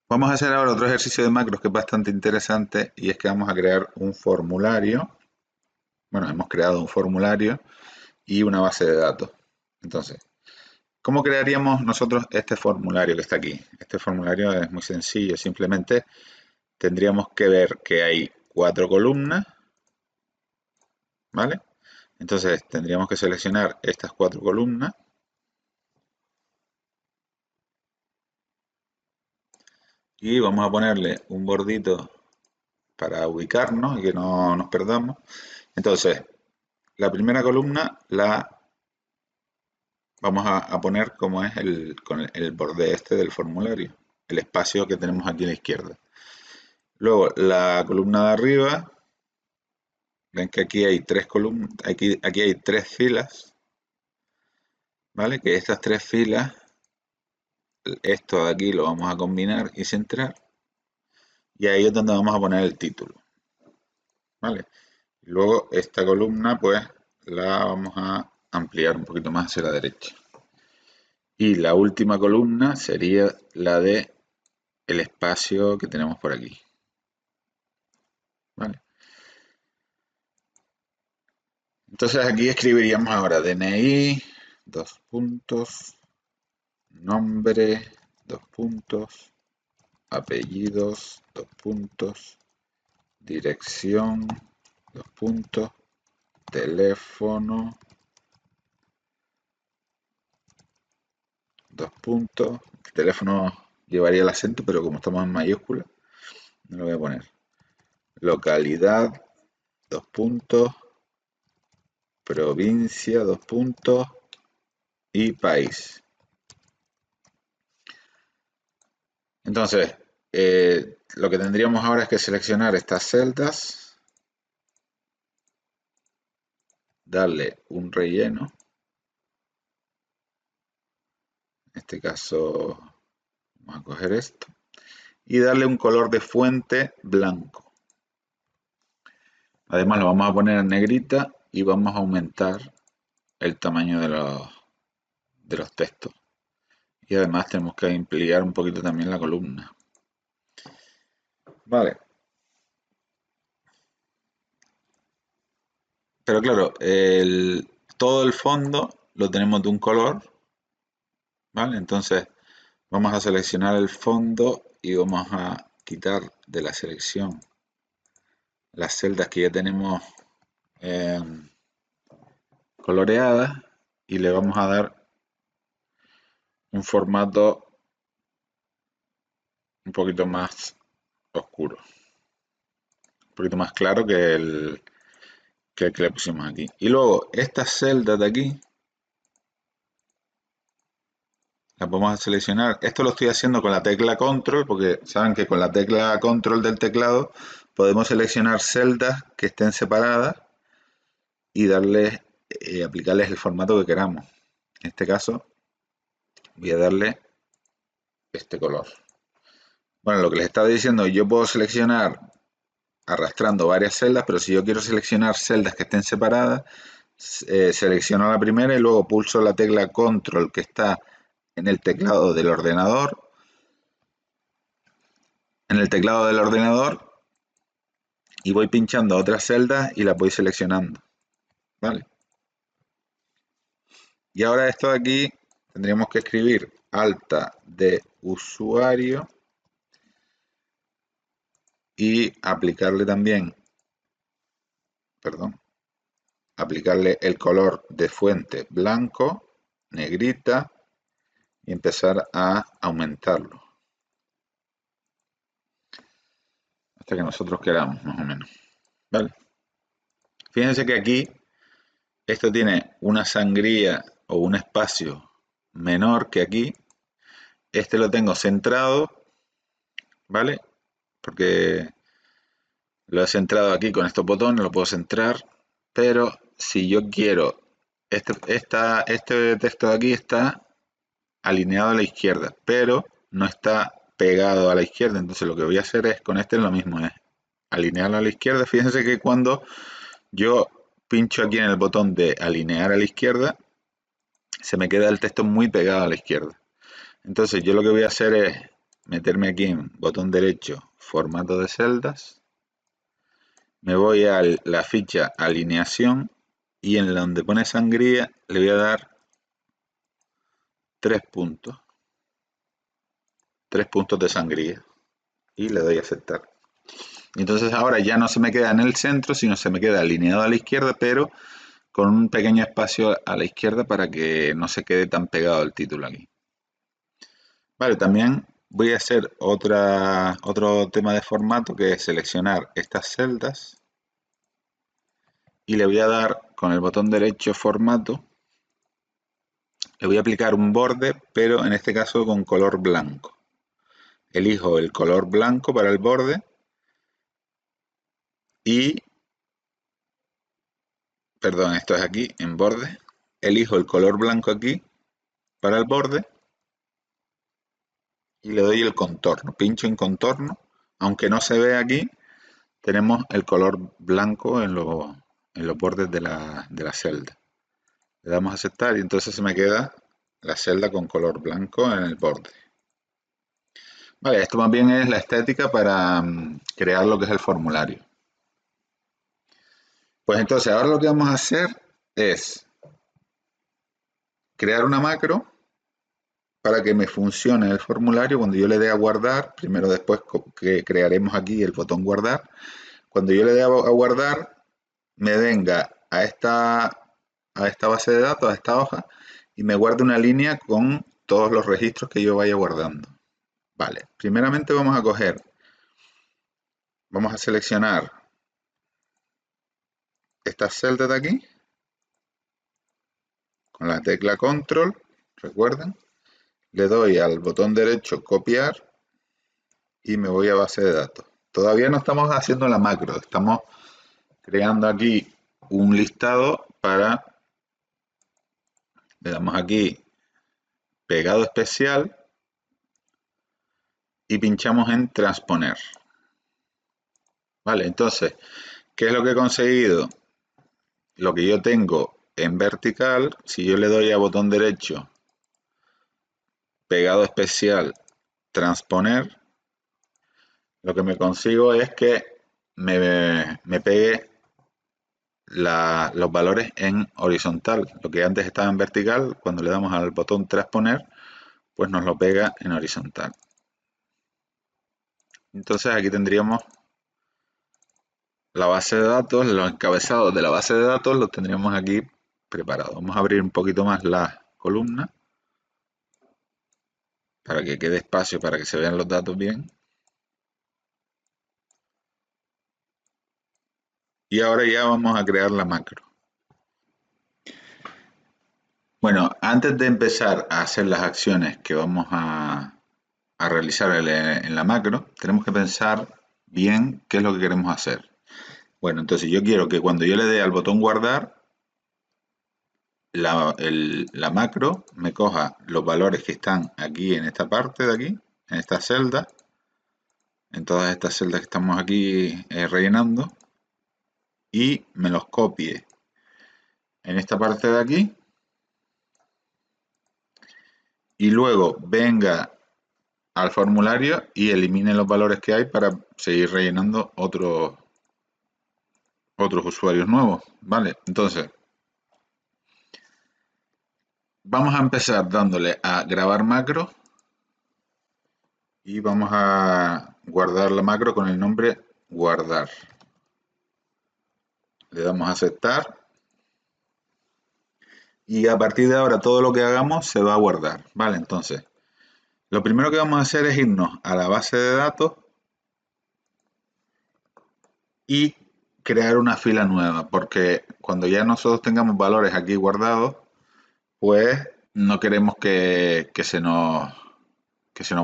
Vamos a hacer ahora otro ejercicio de macros que es bastante interesante y es que vamos a crear un formulario. Bueno, hemos creado un formulario y una base de datos. Entonces, ¿cómo crearíamos nosotros este formulario que está aquí? Este formulario es muy sencillo, simplemente tendríamos que ver que hay 4 columnas, ¿vale? Entonces tendríamos que seleccionar estas 4 columnas y vamos a ponerle un bordito para ubicarnos y que no nos perdamos. Entonces, la primera columna la vamos a poner como es con el borde este del formulario, el espacio que tenemos aquí a la izquierda. Luego, la columna de arriba, ven que aquí hay 3 columnas, aquí hay 3 filas, ¿vale? Que estas 3 filas, esto de aquí lo vamos a combinar y centrar, y ahí es donde vamos a poner el título, ¿vale? Y luego esta columna, pues, la vamos a ampliar un poquito más hacia la derecha. Y la última columna sería la de el espacio que tenemos por aquí, ¿vale? Entonces aquí escribiríamos ahora DNI, dos puntos, nombre, dos puntos, apellidos, dos puntos, dirección, dos puntos, teléfono, dos puntos. El teléfono llevaría el acento, pero como estamos en mayúscula, no lo voy a poner. Localidad, dos puntos, provincia, dos puntos y país. Entonces, lo que tendríamos ahora es que seleccionar estas celdas, darle un relleno, en este caso vamos a coger esto, y darle un color de fuente blanco. Además lo vamos a poner en negrita y vamos a aumentar el tamaño de los textos. Y además tenemos que ampliar un poquito también la columna. Vale. Pero claro, todo el fondo lo tenemos de un color, ¿vale? Entonces vamos a seleccionar el fondo y vamos a quitar de la selección las celdas que ya tenemos eh, coloreadas y le vamos a dar un formato un poquito más oscuro, un poquito más claro que el que le pusimos aquí. Y luego estas celdas de aquí las vamos a seleccionar. Esto lo estoy haciendo con la tecla control porque saben que con la tecla control del teclado podemos seleccionar celdas que estén separadas y darles, aplicarles el formato que queramos. En este caso voy a darle este color. Bueno, lo que les estaba diciendo, yo puedo seleccionar arrastrando varias celdas, pero si yo quiero seleccionar celdas que estén separadas, selecciono la primera y luego pulso la tecla control que está en el teclado del ordenador. En el teclado del ordenador y voy pinchando otras celdas y las voy seleccionando, ¿vale? Y ahora esto de aquí tendríamos que escribir alta de usuario y aplicarle también, perdón, aplicarle el color de fuente blanco, negrita y empezar a aumentarlo hasta que nosotros queramos más o menos, ¿vale? Fíjense que aquí esto tiene una sangría o un espacio menor que aquí. Este lo tengo centrado, ¿vale? Porque lo he centrado aquí con estos botones, lo puedo centrar, pero si yo quiero, este texto de aquí está alineado a la izquierda, pero no está pegado a la izquierda, entonces lo que voy a hacer es, con este es lo mismo, es alinearlo a la izquierda. Fíjense que cuando yo pincho aquí en el botón de alinear a la izquierda, se me queda el texto muy pegado a la izquierda. Entonces yo lo que voy a hacer es meterme aquí en botón derecho, formato de celdas. Me voy a la ficha alineación y en donde pone sangría le voy a dar 3 puntos. 3 puntos de sangría. Y le doy a aceptar. Entonces ahora ya no se me queda en el centro, sino se me queda alineado a la izquierda, pero con un pequeño espacio a la izquierda para que no se quede tan pegado el título aquí. Vale, también voy a hacer otro tema de formato que es seleccionar estas celdas y le voy a dar con el botón derecho formato, le voy a aplicar un borde, pero en este caso con color blanco. Elijo el color blanco para el borde y, perdón, esto es aquí en borde, elijo el color blanco aquí para el borde y le doy el contorno, pincho en contorno, aunque no se ve aquí, tenemos el color blanco en los bordes de la celda. Le damos a aceptar y entonces se me queda la celda con color blanco en el borde. Vale, esto más bien es la estética para crear lo que es el formulario. Pues entonces ahora lo que vamos a hacer es crear una macro para que me funcione el formulario. Cuando yo le dé a guardar, primero después que crearemos aquí el botón guardar, cuando yo le dé a guardar, me venga a esta base de datos, a esta hoja, y me guarde una línea con todos los registros que yo vaya guardando. Vale, primeramente vamos a seleccionar esta celda de aquí, con la tecla control, recuerden, le doy al botón derecho copiar y me voy a base de datos. Todavía no estamos haciendo la macro, estamos creando aquí un listado le damos aquí pegado especial y pinchamos en transponer. Vale, entonces, ¿qué es lo que he conseguido? Lo que yo tengo en vertical, si yo le doy a botón derecho, pegado especial, transponer, lo que me consigo es que me pegue los valores en horizontal. Lo que antes estaba en vertical, cuando le damos al botón transponer, pues nos lo pega en horizontal. Entonces aquí tendríamos la base de datos, los encabezados de la base de datos los tendríamos aquí preparados. Vamos a abrir un poquito más la columna para que quede espacio para que se vean los datos bien. Y ahora ya vamos a crear la macro. Bueno, antes de empezar a hacer las acciones que vamos a realizar en la macro, tenemos que pensar bien qué es lo que queremos hacer. Bueno, entonces yo quiero que cuando yo le dé al botón guardar, la macro me coja los valores que están aquí en esta parte de aquí, en esta celda, en todas estas celdas que estamos aquí rellenando, y me los copie en esta parte de aquí, y luego venga al formulario y elimine los valores que hay para seguir rellenando otros usuarios nuevos, ¿vale? Entonces, vamos a empezar dándole a grabar macro y vamos a guardar la macro con el nombre guardar. Le damos a aceptar y a partir de ahora todo lo que hagamos se va a guardar, ¿vale? Entonces, lo primero que vamos a hacer es irnos a la base de datos y crear una fila nueva, porque cuando ya nosotros tengamos valores aquí guardados, pues no queremos que se nos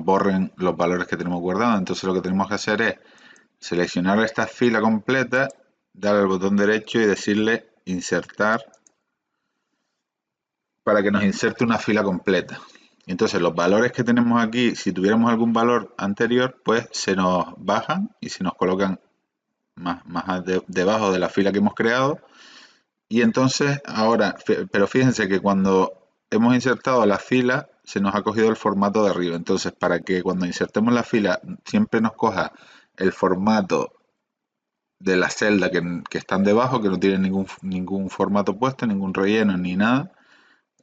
borren los valores que tenemos guardados. Entonces lo que tenemos que hacer es seleccionar esta fila completa, dar al botón derecho y decirle insertar para que nos inserte una fila completa. Entonces los valores que tenemos aquí, si tuviéramos algún valor anterior, pues se nos bajan y se nos colocan más debajo de la fila que hemos creado. Y entonces ahora, pero fíjense que cuando hemos insertado la fila, se nos ha cogido el formato de arriba. Entonces, para que cuando insertemos la fila siempre nos coja el formato de la celda que están debajo, que no tienen ningún formato puesto, ningún relleno ni nada,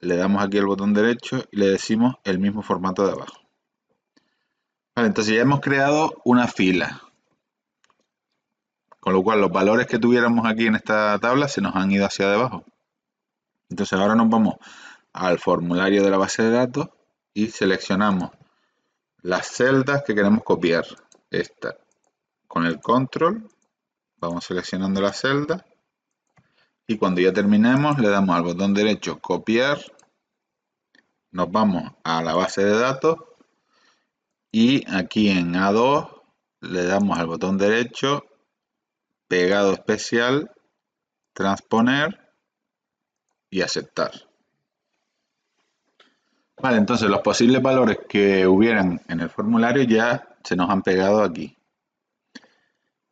le damos aquí al botón derecho y le decimos el mismo formato de abajo. Vale, entonces ya hemos creado una fila, con lo cual los valores que tuviéramos aquí en esta tabla se nos han ido hacia debajo. Entonces ahora nos vamos al formulario de la base de datos y seleccionamos las celdas que queremos copiar. Esta, con el control, vamos seleccionando la celda y cuando ya terminemos le damos al botón derecho copiar, nos vamos a la base de datos y aquí en A2 le damos al botón derecho pegado especial, transponer y aceptar. Vale, entonces los posibles valores que hubieran en el formulario ya se nos han pegado aquí.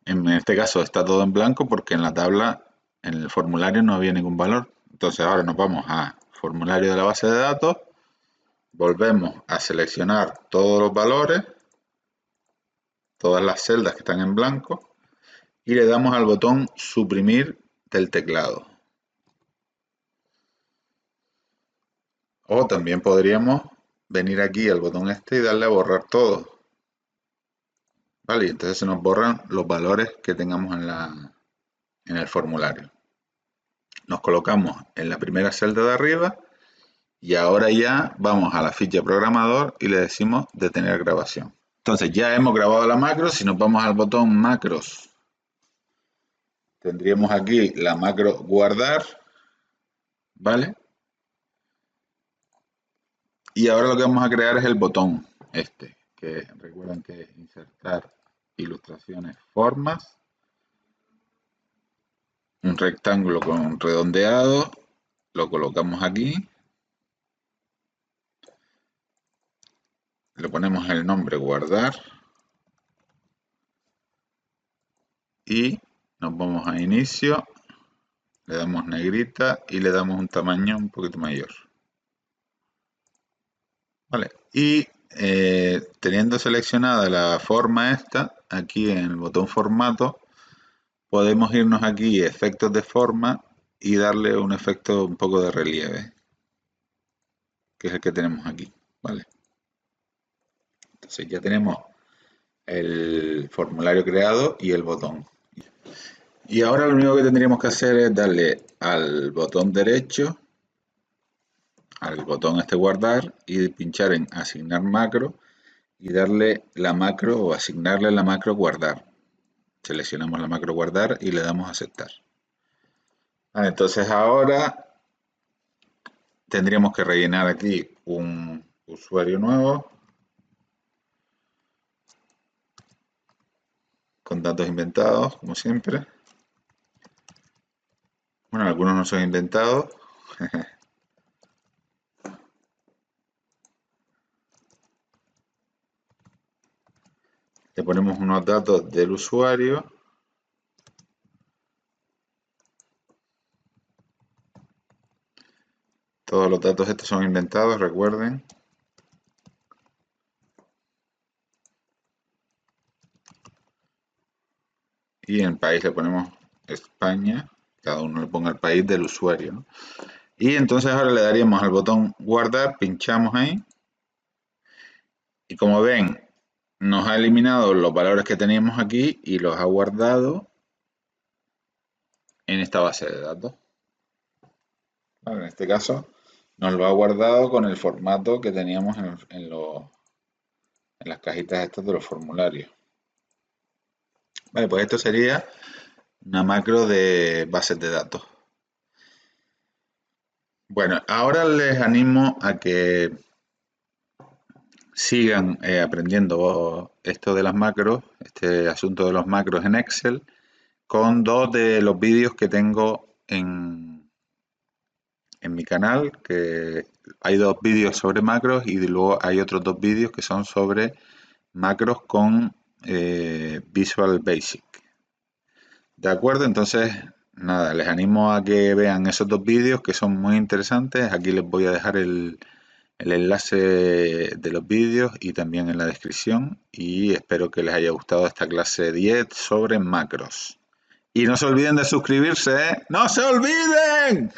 En este caso está todo en blanco porque en la tabla, en el formulario no había ningún valor. Entonces ahora nos vamos a formulario de la base de datos, volvemos a seleccionar todos los valores, todas las celdas que están en blanco y le damos al botón suprimir del teclado. O también podríamos venir aquí al botón este y darle a borrar todo. Vale, y entonces se nos borran los valores que tengamos en el formulario. Nos colocamos en la primera celda de arriba y ahora ya vamos a la ficha programador y le decimos detener grabación. Entonces ya hemos grabado la macro. Si nos vamos al botón macros, tendríamos aquí la macro guardar, ¿vale? Y ahora lo que vamos a crear es el botón este, que recuerden que es insertar ilustraciones, formas, un rectángulo con un redondeado, lo colocamos aquí, le ponemos el nombre guardar y nos vamos a inicio, le damos negrita y le damos un tamaño un poquito mayor. Vale, y teniendo seleccionada la forma esta, aquí en el botón formato, podemos irnos aquí efectos de forma y darle un efecto un poco de relieve, que es el que tenemos aquí, ¿vale? Entonces ya tenemos el formulario creado y el botón. Y ahora lo único que tendríamos que hacer es darle al botón derecho, al botón este guardar y pinchar en asignar macro y darle la macro o asignarle la macro guardar. Seleccionamos la macro guardar y le damos a aceptar. Entonces ahora tendríamos que rellenar aquí un usuario nuevo con datos inventados, como siempre. Bueno, algunos no son inventados. Le ponemos unos datos del usuario. Todos los datos estos son inventados, recuerden. Y en el país le ponemos España. Cada uno le ponga el país del usuario, ¿no? Y entonces ahora le daríamos al botón guardar, pinchamos ahí. Y como ven, nos ha eliminado los valores que teníamos aquí y los ha guardado en esta base de datos. Bueno, en este caso nos lo ha guardado con el formato que teníamos en las cajitas estas de los formularios. Vale, pues esto sería una macro de bases de datos. Bueno, ahora les animo a que sigan aprendiendo esto de las macros, este asunto de los macros en Excel, con dos de los vídeos que tengo en mi canal, que hay dos vídeos sobre macros y luego hay otros dos vídeos que son sobre macros con Visual Basic. ¿De acuerdo? Entonces, nada, les animo a que vean esos dos vídeos que son muy interesantes. Aquí les voy a dejar el el enlace de los vídeos y también en la descripción. Y espero que les haya gustado esta clase 10 sobre macros. Y no se olviden de suscribirse, ¿eh? ¡No se olviden!